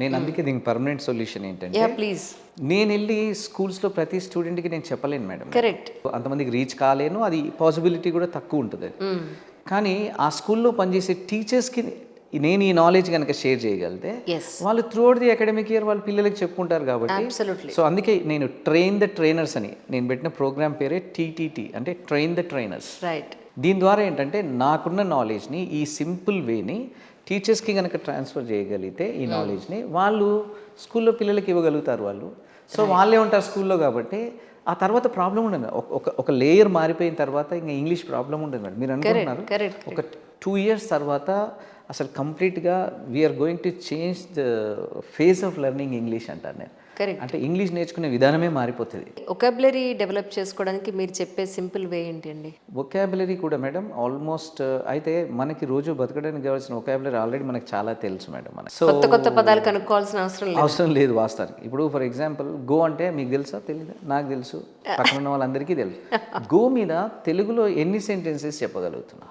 నేను అందుకే దీనికి పర్మనెంట్ సొల్యూషన్ ఏంటంటే, యా ప్లీజ్. నేను వెళ్ళి స్కూల్స్లో ప్రతి స్టూడెంట్కి నేను చెప్పలేను మేడం. కరెక్ట్. అంతమందికి రీచ్ కాలేను, అది పాసిబిలిటీ కూడా తక్కువ ఉంటుంది. కానీ ఆ స్కూల్లో పనిచేసే టీచర్స్కి నేను ఈ నాలెడ్జ్ కనుక షేర్ చేయగలిగితే ఎస్, వాళ్ళు through out the academic year వాళ్ళ పిల్లలకి చెప్పుకుంటారు కాబట్టి. అబ్సల్యూట్లీ. సో అందుకే నేను ట్రైన్ ద ట్రైనర్స్ అని నేను పెట్టిన ప్రోగ్రామ్ పేరే టీటీటీ, అంటే ట్రైన్ ద ట్రైనర్స్. రైట్. దీని ద్వారా ఏంటంటే నాకున్న నాలెడ్జ్ని ఈ సింపుల్ వేని టీచర్స్కి కనుక ట్రాన్స్ఫర్ చేయగలిగితే ఈ నాలెడ్జ్ని వాళ్ళు స్కూల్లో పిల్లలకి ఇవ్వగలుగుతారు వాళ్ళు. సో వాళ్ళే ఉంటారు స్కూల్లో కాబట్టి ఆ తర్వాత ప్రాబ్లం ఉండదు. ఒక లేయర్ మారిపోయిన తర్వాత ఇంకా ఇంగ్లీష్ ప్రాబ్లం ఉండదు మేడం. మీరు అనుకుంటున్నారు ఒక 2 years తర్వాత అసలు కంప్లీట్గా we're going to change the phase of learning English అంటారు నేను. కరెక్ట్. అంటే ఇంగ్లీష్ నేర్చుకునే విధానమే మారిపోతుంది. వొకాబులరీ డెవలప్ చేసుకోవడానికి మీరు చెప్పే సింపుల్ వే ఏంటి అండి? వొకాబులరీ కూడా మేడం ఆల్మోస్ట్ అయితే మనకి రోజు బతకడానికి కావాల్సిన వొకాబులరీ ఆల్రెడీ మనకి చాలా తెలుసు మేడం. మనకి సో కొత్త కొత్త పదాలు కనుక్కోవాల్సిన అవసరం లేదు వాస్తవానికి. ఇప్పుడు ఫర్ ఎగ్జాంపుల్ గో అంటే మీకు తెలుసా? తెలీదా? నాకు తెలుసు, పక్కన ఉన్న వాళ్ళందరికీ తెలుసు. గో మీద తెలుగులో ఎన్ని సెంటెన్సెస్ చెప్పగలుగుతున్నా,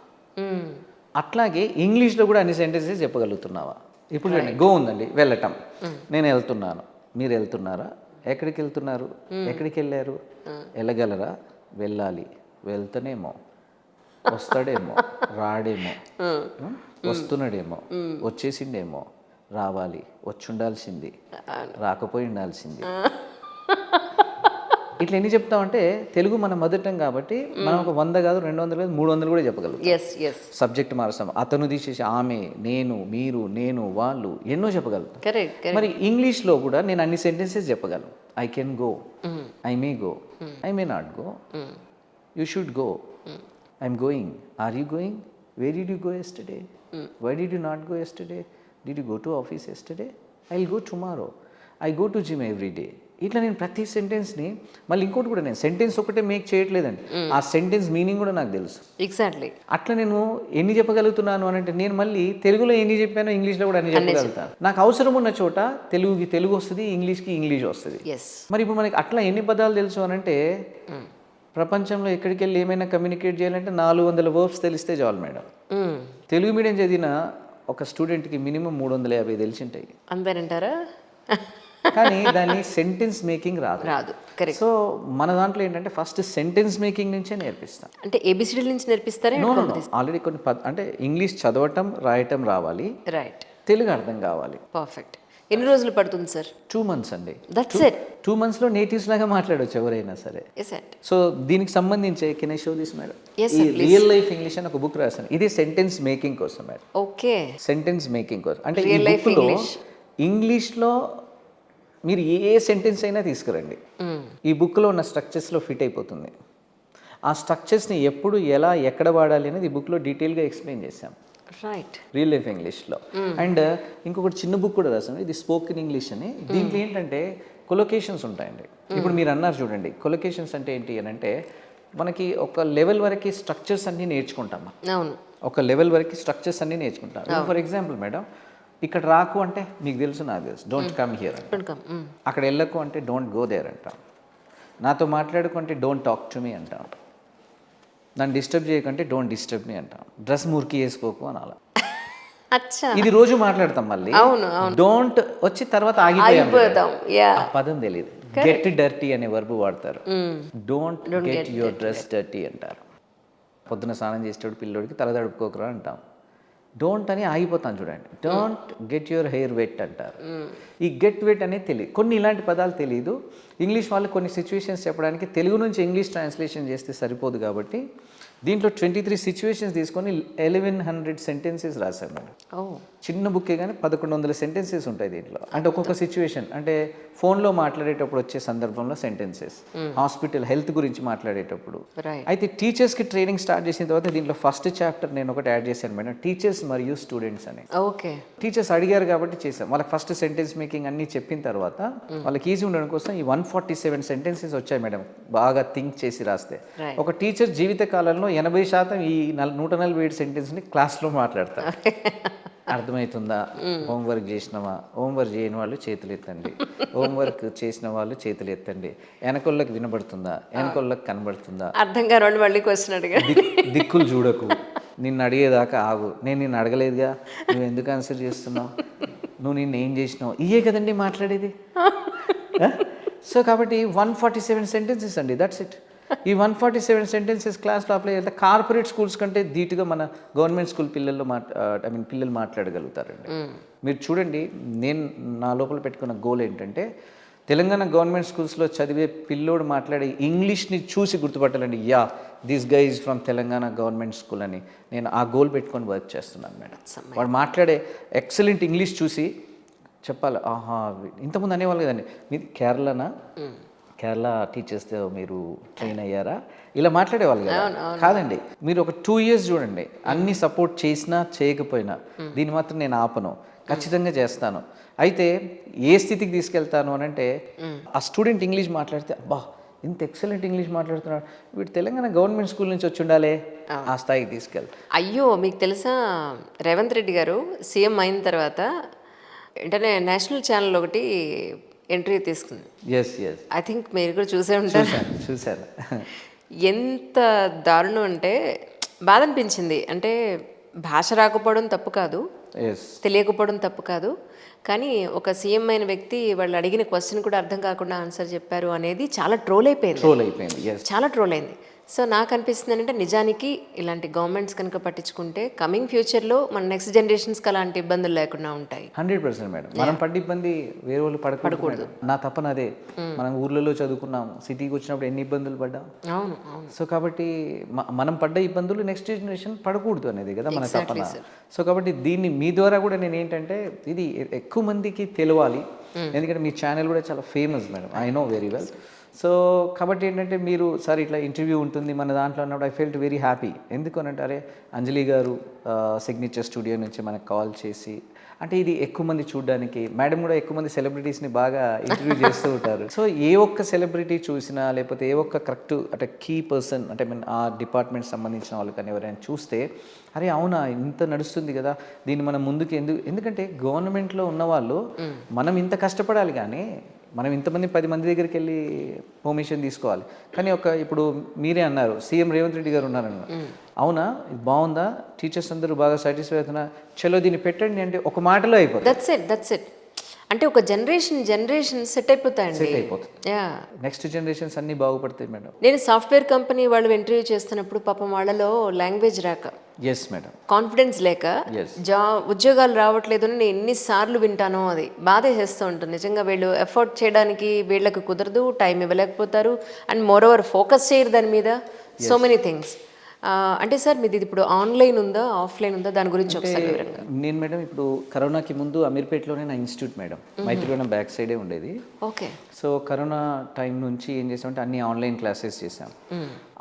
అట్లాగే ఇంగ్లీష్లో కూడా అన్ని సెంటెన్సెస్ చెప్పగలుగుతున్నావా? ఇప్పుడు చూడండి, గో ఉందండి, వెళ్ళటం. నేను వెళ్తున్నాను, మీరు వెళ్తున్నారా? ఎక్కడికి వెళ్తున్నారు? ఎక్కడికి వెళ్ళారు? వెళ్ళగలరా? వెళ్ళాలి, వెళ్తానేమో, వస్తాడేమో, రాడేమో, వస్తున్నాడేమో, వచ్చేసిండేమో, రావాలి, వచ్చి ఉండాల్సింది, రాకపోయి ఉండాల్సింది. ఇట్లా ఎన్ని చెప్తామంటే తెలుగు మన మదర్ టంగ్ కాబట్టి మనం ఒక 100 కాదు, 200 కాదు, 300 కూడా చెప్పగలుగుతాం. సబ్జెక్ట్ మారుస్తాం, అతను తీసేసి ఆమె, నేను, మీరు, నేను, వాళ్ళు, ఎన్నో చెప్పగలుగుతాం. మరి ఇంగ్లీష్లో కూడా నేను అన్ని సెంటెన్సెస్ చెప్పగలను. I can go, I may go, I may not go, you should go, I'm going, are you going, where did you go yesterday, why did you not go yesterday, did you go to office yesterday, I will go tomorrow, I go to gym every day. ఇట్లా నేను ప్రతి సెంటెన్స్ని మళ్ళీ ఇంకోటి కూడా నేను sentence ఒకటే make చేయట్లేదండి, ఆ సెంటెన్స్ మీనింగ్ కూడా నాకు తెలుసు. ఎగ్జాక్ట్లీ. అట్లా నేను ఎన్ని చెప్పగలుగుతున్నాను అని అంటే నేను మళ్ళీ తెలుగులో ఎన్ని చెప్పానో ఇంగ్లీష్లో కూడా అన్ని చెప్పగలుగుతాను. నాకు అవసరం ఉన్న చోట తెలుగుకి తెలుగు వస్తుంది, ఇంగ్లీష్కి ఇంగ్లీష్ వస్తుంది. మరి ఇప్పుడు మనకి అట్లా ఎన్ని పదాలు తెలుసు అని అంటే ప్రపంచంలో ఎక్కడికి వెళ్ళి ఏమైనా కమ్యూనికేట్ చేయాలంటే 400 వర్బ్స్ తెలిస్తే చాలు మేడం. తెలుగు మీడియం చదివిన ఒక స్టూడెంట్కి మినిమం 350 తెలిసి ఉంటాయి. అందరంటారా? కానీ దాన్ని సెంటెన్స్ మేకింగ్ రాదు. కరెక్ట్. సో మన దాంట్లో ఏంటంటే ఫస్ట్ సెంటెన్స్ మేకింగ్ నుంచే నేర్పిస్తాం. అంటే ఏబిసిడి నుంచి నేర్పిస్తారా? ఆల్రెడీ కొన్ని అంటే ఇంగ్లీష్ చదవటం రాయటం రావాలి, రైట్, తెలుగు అర్థం కావాలి. పర్ఫెక్ట్. ఎన్ని రోజులు పడుతుంది సార్? 2 months అండి. That's it. 2 monthsలో నేటివ్స్ లాగా మాట్లాడవచ్చు ఎవరైనా సరే. సో దీనికి సంబంధించి can I show this madam? ఈ రియల్ లైఫ్ ఇంగ్లీష్ అని ఒక బుక్ రాశాను. ఇది సెంటెన్స్ మేకింగ్ కోసం మేడం. ఓకే. సెంటెన్స్ మేకింగ్ కోసం అంటే ఈ బుక్లో ఇంగ్లీష్లో మీరు ఏ సెంటెన్స్ అయినా తీసుకురండి, ఈ బుక్లో ఉన్న స్ట్రక్చర్స్లో ఫిట్ అయిపోతుంది. ఆ స్ట్రక్చర్స్ని ఎప్పుడు ఎలా ఎక్కడ వాడాలి అనేది ఈ బుక్లో డీటెయిల్గా ఎక్స్ప్లెయిన్ చేశాం. రైట్. రియల్ లైఫ్ ఇంగ్లీష్లో. అండ్ ఇంకొకటి చిన్న బుక్ కూడా రాసాను, ఇది స్పోకెన్ ఇంగ్లీష్ అని. దీంట్లో ఏంటంటే కొలొకేషన్స్ ఉంటాయండి. ఇప్పుడు మీరు అన్నారు చూడండి, కొలొకేషన్స్ అంటే ఏంటి అని అంటే మనకి ఒక లెవెల్ వరకు స్ట్రక్చర్స్ అన్నీ నేర్చుకుంటాం. అవును, ఒక లెవెల్ వరకు స్ట్రక్చర్స్ అన్నీ నేర్చుకుంటాం. ఫర్ ఎగ్జాంపుల్ మేడం, ఇక్కడ రాకు అంటే మీకు తెలుసు, నాకు తెలుసు, డోంట్ కమ్ హియర్ అంటాం. అక్కడ వెళ్ళకు అంటే డోంట్ గో దేర్ అంటాం. నాతో మాట్లాడుకు అంటే డోంట్ టాక్ టు మీ అంటాం. నన్ను డిస్టర్బ్ చేయకంటే డోంట్ డిస్టర్బ్ మీ అంటాం. డ్రెస్ మురికి వేసుకోకు అని అలా. ఇది రోజు మాట్లాడతాం. మళ్ళీ డోంట్ వచ్చి తర్వాత ఆగిపోతాం, ఆ పదం తెలియదు. గెట్ డర్టీ అనే వర్బ్ వాడతారు. Don't get your dress dirty అంటారు. పొద్దున స్నానం చేసేటప్పుడు పిల్లోడికి తల తడుపుకోకరా అంటాం. డోంట్ అని ఆగిపోతాను చూడండి. Don't get your hair wet అంటారు. ఈ గెట్ వెట్ అనేది తెలియదు. కొన్ని ఇలాంటి పదాలు తెలియదు. ఇంగ్లీష్ వాళ్ళు కొన్ని సిచ్యువేషన్స్ చెప్పడానికి తెలుగు నుంచి ఇంగ్లీష్ ట్రాన్స్లేషన్ చేస్తే సరిపోదు కాబట్టి దీంట్లో 23 సిచ్యువేషన్స్ తీసుకొని 1100 సెంటెన్సెస్ రాశారు మేడం. చిన్న బుక్కే కానీ 1100 సెంటెన్సెస్ ఉంటాయి దీంట్లో. అంటే ఒక్కొక్క సిచ్యువేషన్, అంటే ఫోన్లో మాట్లాడేటప్పుడు వచ్చే సందర్భంలో సెంటెన్సెస్, హాస్పిటల్ హెల్త్ గురించి మాట్లాడేటప్పుడు. అయితే టీచర్స్కి ట్రైనింగ్ స్టార్ట్ చేసిన తర్వాత దీంట్లో ఫస్ట్ చాప్టర్ నేను ఒకటి యాడ్ చేశాను మేడం, టీచర్స్ మరియు స్టూడెంట్స్ అని. ఓకే. టీచర్స్ అడిగారు కాబట్టి చేశాం. వాళ్ళకి ఫస్ట్ సెంటెన్స్ మేకింగ్ అన్ని చెప్పిన తర్వాత వాళ్ళకి ఈజీ ఉండడం కోసం ఈ 147 సెంటెన్సెస్ వచ్చాయి మేడం, బాగా థింక్ చేసి రాస్తే. ఒక టీచర్ జీవిత కాలంలో 80% ఈ 147 సెంటెన్స్ని క్లాస్లో మాట్లాడతారు. అర్థమవుతుందా? హోంవర్క్ చేసినవా? హోంవర్క్ చేయని వాళ్ళు చేతులు ఎత్తండి, హోంవర్క్ చేసిన వాళ్ళు చేతులు ఎత్తండి, వెనకొళ్ళకి వినబడుతుందా, వెనకొళ్ళకి కనబడుతుందా, అర్థం కాని మళ్ళీ క్వశ్చన్ అడిగా, దిక్కులు చూడకు, నిన్ను అడిగేదాకా ఆగు, నేను నిన్ను అడగలేదుగా, నువ్వు ఎందుకు ఆన్సర్ చేస్తున్నావు, నువ్వు నిన్ను ఏం చేసినావు, ఇయే కదండి మాట్లాడేది. సో కాబట్టి 147 సెంటెన్సెస్ అండి, దట్స్ ఇట్. ఈ 147 సెంటెన్సెస్ క్లాస్లో అప్లై చేస్తే కార్పొరేట్ స్కూల్స్ కంటే ధీటుగా మన గవర్నమెంట్ స్కూల్ పిల్లలు పిల్లలు మాట్లాడగలుగుతారండి. మీరు చూడండి, నేను నా లోపల పెట్టుకున్న గోల్ ఏంటంటే తెలంగాణ గవర్నమెంట్ స్కూల్స్లో చదివే పిల్లోడు మాట్లాడే ఇంగ్లీష్ని చూసి గుర్తుపట్టాలండి. Yeah, this guy is from Telangana government school అని నేను ఆ గోల్ పెట్టుకొని వర్క్ చేస్తున్నాను మేడం. వాడు మాట్లాడే ఎక్సలెంట్ ఇంగ్లీష్ చూసి చెప్పాలి, ఆహా ఇంతకుముందు అనేవాళ్ళు కదండి, మీరు కేరళనా, కేరళ టీచర్స్తో మీరు ట్రైన్ అయ్యారా, ఇలా మాట్లాడేవాళ్ళు కదా. కాదండి, మీరు ఒక 2 years చూడండి, అన్ని సపోర్ట్ చేసినా చేయకపోయినా దీన్ని మాత్రం నేను ఆపను, ఖచ్చితంగా చేస్తాను. అయితే ఏ స్థితికి తీసుకెళ్తాను అని అంటే, ఆ స్టూడెంట్ ఇంగ్లీష్ మాట్లాడితే అబ్బా ఇంత ఎక్సలెంట్ ఇంగ్లీష్ మాట్లాడుతున్నాడు, వీడు తెలంగాణ గవర్నమెంట్ స్కూల్ నుంచి వచ్చి ఉండాలి, ఆ స్థాయికి తీసుకెళ్తా. అయ్యో, మీకు తెలుసా రేవంత్ రెడ్డి గారు సీఎం అయిన తర్వాత వెంటనే నేషనల్ ఛానల్ ఒకటి ఎంట్రీ తీసుకుంది. ఎస్ ఎస్, ఐ థింక్ మీరు కూడా చూసే ఉంటారు. చూశాను. ఎంత దారుణం అంటే బాధ అనిపించింది. అంటే భాష రాకపోవడం తప్పు కాదు, తెలియకపోవడం తప్పు కాదు, కానీ ఒక సీఎం అయిన వ్యక్తి వాళ్ళు అడిగిన క్వశ్చన్ కూడా అర్థం కాకుండా ఆన్సర్ చెప్పారు అనేది చాలా ట్రోల్ అయిపోయింది, చాలా ట్రోల్ అయింది. సో నాకు అనిపిస్తుంది ఏంటంటే, నిజానికి ఇలాంటి గవర్నమెంట్స్ కనుక పట్టించుకుంటే కమింగ్ ఫ్యూచర్లో మన నెక్స్ట్ జనరేషన్స్కి అలాంటి ఇబ్బందులు లేకుండా ఉంటాయి. 100% మేడం. మనం పడ్డ ఇబ్బంది వేరే వాళ్ళు పడకూడదు. నా తప్పన అదే, మనం ఊర్లలో చదువుకున్నాం, సిటీకి వచ్చినప్పుడు ఎన్ని ఇబ్బందులు పడ్డాం. అవును. సో కాబట్టి మనం పడ్డ ఇబ్బందులు నెక్స్ట్ జనరేషన్ పడకూడదు అనేది కదా మన తప్పన. సో కాబట్టి దీన్ని మీ ద్వారా కూడా నేను ఏంటంటే, ఇది ఎక్కువ మందికి తెలియాలి, ఎందుకంటే మీ ఛానల్ కూడా చాలా famous madam, I know very well. So కాబట్టి ఏంటంటే, మీరు సార్ ఇట్లా ఇంటర్వ్యూ ఉంటుంది మన దాంట్లో అన్నప్పుడు ఐ ఫెల్ట్ వెరీ హ్యాపీ. ఎందుకు అని అంటే, అరే అంజలి గారు సిగ్నేచర్ స్టూడియో నుంచి మనకు కాల్ చేసి, అంటే ఇది ఎక్కువ మంది చూడడానికి, మేడం కూడా ఎక్కువ మంది సెలబ్రిటీస్ని బాగా ఇంటర్వ్యూ చేస్తూ ఉంటారు. సో ఏ ఒక్క సెలబ్రిటీ చూసినా, లేకపోతే ఏ ఒక్క కరెక్ట్ అంటే కీ పర్సన్ అంటే ఆ డిపార్ట్మెంట్ సంబంధించిన వాళ్ళు కానీ ఎవరైనా చూస్తే, అరే అవునా ఇంత నడుస్తుంది కదా, దీన్ని మనం ముందుకు ఎందుకంటే గవర్నమెంట్లో ఉన్నవాళ్ళు మనం ఇంత కష్టపడాలి, కానీ మనం ఇంతమంది 10 మంది దగ్గరికి వెళ్ళి పర్మిషన్ తీసుకోవాలి. కానీ ఇప్పుడు మీరే అన్నారు, సీఎం రేవంత్ రెడ్డి గారు ఉన్నారన్న, అవునా ఇది బాగుందా, టీచర్స్ అందరూ బాగా సాటిస్ఫై అవుతున్నా, చలో దీన్ని పెట్టండి అంటే ఒక మాటలో అయిపోతుంది. That's it. అంటే ఒక జనరేషన్ సెట్ అయిపోతాయండి. నెక్స్ట్ జనరేషన్స్ అన్ని బాగుపడతాయి మేడం. నేను సాఫ్ట్వేర్ కంపెనీ వాళ్ళు ఇంటర్వ్యూ చేస్తున్నప్పుడు పాపం వాళ్ళలో లాంగ్వేజ్ రాక, ఎస్ మేడం, కాన్ఫిడెన్స్ లేక ఉద్యోగాలు రావట్లేదు అని నేను ఎన్నిసార్లు వింటానో, అది బాధ చేస్తూ ఉంటుంది నిజంగా. వీళ్ళు ఎఫర్ట్ చేయడానికి వీళ్ళకి కుదరదు, టైం ఇవ్వలేకపోతారు, అండ్ మోర్ ఓవర్ ఫోకస్ చేయరు దాని మీద, సో మెనీ థింగ్స్. అంటే సార్ మీది ఇప్పుడు ఆన్లైన్ ఉందా, ఆఫ్లైన్ ఉందా, దాని గురించి ఒకసారి వివరంగా. నేను మేడం ఇప్పుడు కరోనాకి ముందు అమీర్పేటలోనే నా ఇన్స్టిట్యూట్ మేడం, మైత్రిలోనే బ్యాక్ సైడే ఉండేది. ఓకే. సో కరోనా టైం నుంచి ఏం చేసామంటే అన్ని ఆన్లైన్ క్లాసెస్ చేసాం.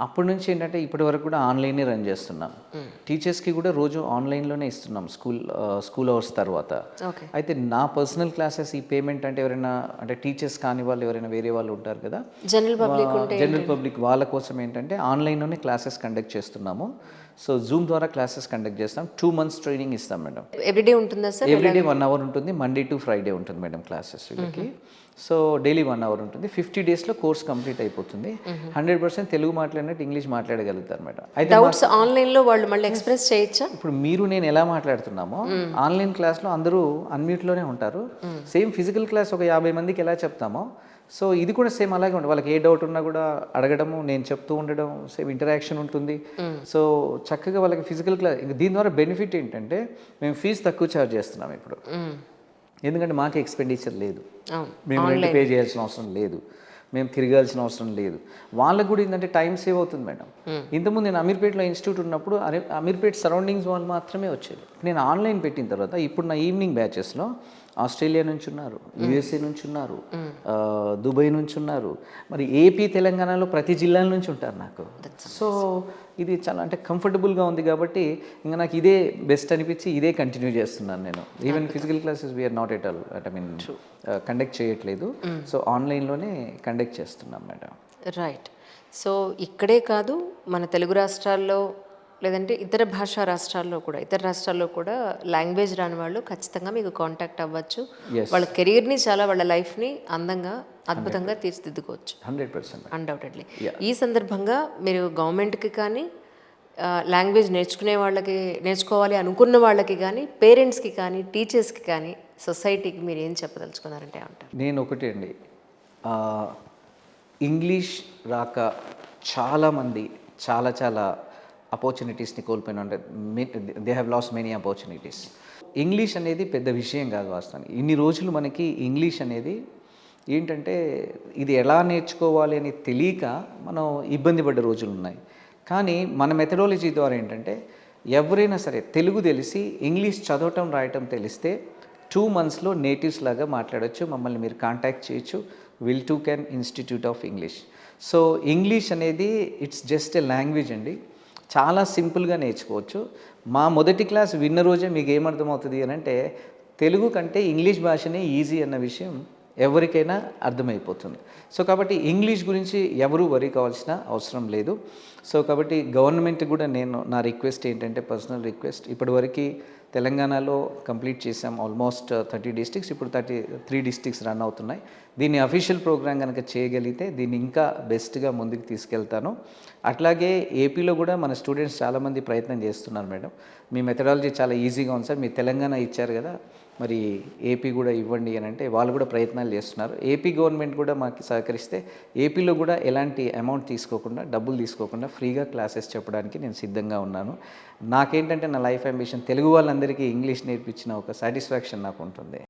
అప్పటి నుంచి ఏంటంటే ఇప్పటి వరకు కూడా ఆన్లైనే రన్ చేస్తున్నాం. టీచర్స్కి కూడా రోజు ఆన్లైన్లోనే ఇస్తున్నాం స్కూల్ అవర్స్ తర్వాత. అయితే నా పర్సనల్ క్లాసెస్ ఈ పేమెంట్ అంటే ఎవరైనా అంటే టీచర్స్ కాని వాళ్ళు ఎవరైనా వేరే వాళ్ళు ఉంటారు కదా, జనరల్ పబ్లిక్ వాళ్ళ కోసం ఏంటంటే ఆన్లైన్లోనే క్లాసెస్ కండక్ట్ చేస్తున్నాము. సో జూమ్ ద్వారా క్లాసెస్ కండక్ట్ చేస్తాం. 2 months ట్రైనింగ్ ఇస్తాం మేడం. ఎవ్రీడే ఉంటుందా సార్? ఎవ్రీడే 1 hour ఉంటుంది, మండే టు ఫ్రైడే ఉంటుంది మేడం క్లాసెస్ వీళ్ళకి. సో డైలీ 1 hour ఉంటుంది. 50 daysలో కోర్స్ కంప్లీట్ అయిపోతుంది. 100% తెలుగు మాట్లాడినట్టు ఇంగ్లీష్ మాట్లాడగలుగుతారు మేడం. అయితే డౌట్స్ ఆన్లైన్లో వాళ్ళు మళ్ళీ ఎక్స్ప్రెస్ చేయొచ్చా? ఇప్పుడు మీరు నేను ఎలా మాట్లాడుతున్నామో ఆన్లైన్ క్లాస్లో అందరూ అన్మ్యూట్లోనే ఉంటారు. సేమ్ ఫిజికల్ క్లాస్ ఒక 50 మందికి ఎలా చెప్తామో, సో ఇది కూడా సేమ్ అలాగే ఉంటుంది. వాళ్ళకి ఏ డౌట్ ఉన్నా కూడా అడగడము, నేను చెప్తూ ఉండడం, సేమ్ ఇంటరాక్షన్ ఉంటుంది. సో చక్కగా వాళ్ళకి ఫిజికల్ క్లాస్. ఇంకా దీని ద్వారా బెనిఫిట్ ఏంటంటే, మేము ఫీజు తక్కువ ఛార్జ్ చేస్తున్నాం ఇప్పుడు, ఎందుకంటే మాకు ఎక్స్పెండిచర్ లేదు, మేము రెంట్ పే చేయాల్సిన అవసరం లేదు, మేము తిరగాల్సిన అవసరం లేదు. వాళ్ళకు కూడా ఏంటంటే టైం సేవ్ అవుతుంది మేడం. ఇంతకుముందు నేను అమీర్పేటలో ఇన్స్టిట్యూట్ ఉన్నప్పుడు అమీర్పేట్ సరౌండింగ్స్ వాళ్ళు మాత్రమే వచ్చేది. నేను ఆన్లైన్ పెట్టిన తర్వాత ఇప్పుడు నా ఈవినింగ్ బ్యాచెస్లో ఆస్ట్రేలియా నుంచి ఉన్నారు, యూఎస్ఏ నుంచి ఉన్నారు, దుబాయ్ నుంచి ఉన్నారు, మరి ఏపీ తెలంగాణలో ప్రతి జిల్లాల నుంచి ఉంటారు నాకు. సో ఇది చాలా అంటే కంఫర్టబుల్గా ఉంది కాబట్టి ఇంకా నాకు ఇదే బెస్ట్ అనిపించి ఇదే కంటిన్యూ చేస్తున్నాను నేను. Even physical classes we're not at all conduct చేయట్లేదు. సో ఆన్లైన్లోనే కండక్ట్ చేస్తున్నాం మేడం. రైట్. సో ఇక్కడే కాదు, మన తెలుగు రాష్ట్రాల్లో లేదంటే ఇతర భాషా రాష్ట్రాల్లో కూడా, ఇతర రాష్ట్రాల్లో కూడా లాంగ్వేజ్ రాని వాళ్ళు ఖచ్చితంగా మీకు కాంటాక్ట్ అవ్వచ్చు. వాళ్ళ కెరీర్ని చాలా, వాళ్ళ లైఫ్ని అందంగా అద్భుతంగా తీర్చిదిద్దుకోవచ్చు. 100% అన్డౌటెడ్లీ. ఈ సందర్భంగా మీరు గవర్నమెంట్కి కానీ, లాంగ్వేజ్ నేర్చుకునే వాళ్ళకి, నేర్చుకోవాలి అనుకున్న వాళ్ళకి కానీ, పేరెంట్స్కి కానీ, టీచర్స్కి కానీ సొసైటీకి మీరు ఏం చెప్పదలుచుకున్నారంటే ఏమంటారు? నేను ఒకటే అండి, ఆ, ఇంగ్లీష్ రాక చాలామంది చాలా చాలా ఆపర్చునిటీస్ని కోల్పోయిన, అంటే they have loss many opportunities. English అనేది పెద్ద విషయం కాదు వాస్తవానికి. ఇన్ని రోజులు మనకి ఇంగ్లీష్ అనేది ఏంటంటే ఇది ఎలా నేర్చుకోవాలి అని తెలియక మనం ఇబ్బంది పడ్డ రోజులు ఉన్నాయి. కానీ మన మెథడాలజీ ద్వారా ఏంటంటే ఎవరైనా సరే తెలుగు తెలిసి ఇంగ్లీష్ చదవటం రాయటం తెలిస్తే 2 monthsలో నేటివ్స్ లాగా మాట్లాడవచ్చు. మమ్మల్ని మీరు కాంటాక్ట్ చేయొచ్చు. Will to can institute of English. So English అనేది ఇట్స్ జస్ట్ ఎ లాంగ్వేజ్ అండి. చాలా సింపుల్గా నేర్చుకోవచ్చు. మా మొదటి క్లాస్ విన్న రోజే మీకు ఏమర్థమవుతుంది అని అంటే తెలుగు కంటే ఇంగ్లీష్ భాషనే ఈజీ అన్న విషయం ఎవరికైనా అర్థమైపోతుంది. సో కాబట్టి ఇంగ్లీష్ గురించి ఎవరూ వరీ కావాల్సిన అవసరం లేదు. సో కాబట్టి గవర్నమెంట్ కూడా నా రిక్వెస్ట్ ఏంటంటే, పర్సనల్ రిక్వెస్ట్, ఇప్పటివరకు తెలంగాణలో కంప్లీట్ చేసాం ఆల్మోస్ట్ 30 డిస్ట్రిక్ట్స్. ఇప్పుడు 33 డిస్ట్రిక్ట్స్ రన్ అవుతున్నాయి. దీన్ని అఫీషియల్ ప్రోగ్రామ్ కనుక చేయగలిగితే దీన్ని ఇంకా బెస్ట్గా ముందుకు తీసుకెళ్తాను. అట్లాగే ఏపీలో కూడా మన స్టూడెంట్స్ చాలామంది ప్రయత్నం చేస్తున్నారు మేడం. మీ మెథడాలజీ చాలా ఈజీగా ఉంది సార్, మీరు తెలంగాణ ఇచ్చారు కదా, మరి ఏపీ కూడా ఇవ్వండి అని అంటే వాళ్ళు కూడా ప్రయత్నాలు చేస్తున్నారు. ఏపీ గవర్నమెంట్ కూడా మాకు సహకరిస్తే ఏపీలో కూడా ఎలాంటి అమౌంట్ తీసుకోకుండా, డబ్బులు తీసుకోకుండా ఫ్రీగా క్లాసెస్ చెప్పడానికి నేను సిద్ధంగా ఉన్నాను. నాకేంటంటే నా లైఫ్ అంబిషన్ తెలుగు వాళ్ళందరికీ ఇంగ్లీష్ నేర్పించిన ఒక సాటిస్ఫాక్షన్ నాకు ఉంటుంది.